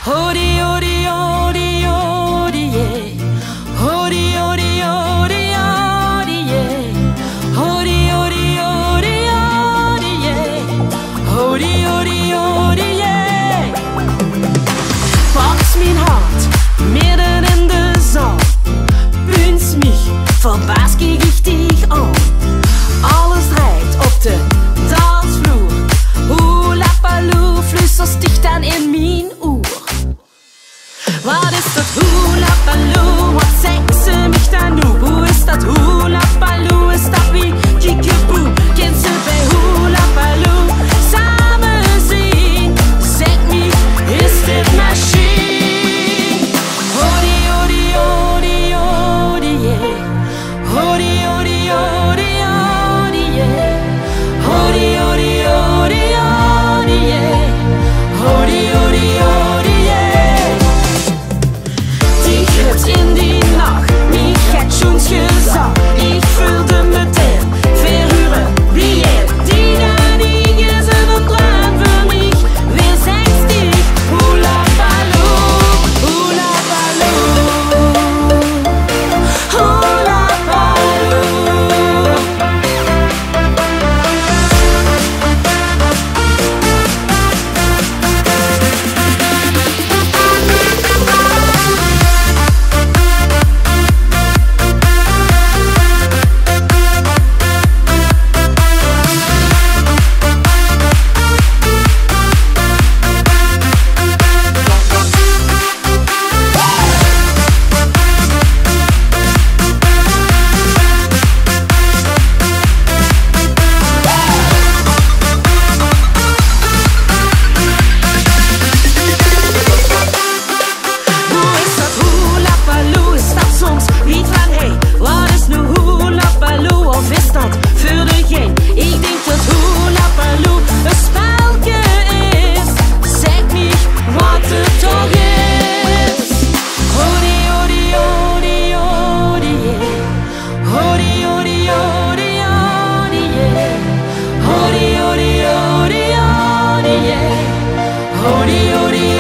Hodi, hodi, hodi, hodi, yeah. Hodi, hodi, hodi, hodi, yeah. Hodi, hodi, hodi, hodi, yeah. Hodi, hodi, hodi, yeah. Pack's mein Hart mitten in der Saal. Wünsch mich, verbaas kiek ich dich an. Alles dreht op de dansvloer. Hula Baloo, flüsterst dich dann in mijn oor. Wat is dat Hula Baloo? Wat zeggen ze mich dan nu? Hoe is dat Hula Baloo? Is dat wie Kiekeboe? Kent ze bij Hula Baloo? Samen zien, zeg me, is dit machine? Hodi, hodi, hodi, hodi, yeah. Hodi, hodi, hodi, hodi, yeah. Hodi, hodi, hodi, hodi, yeah. Hodi, hodi, hodi, yeah. Die Grips in die Nacht, mich hat schon's gesagt. Ich fühlte meteen verhuren, wie die da liegen sind und dran für mich. Wer sagst dich? Hula Baloo, Hula Baloo, Hula Baloo. Hodi, hodi,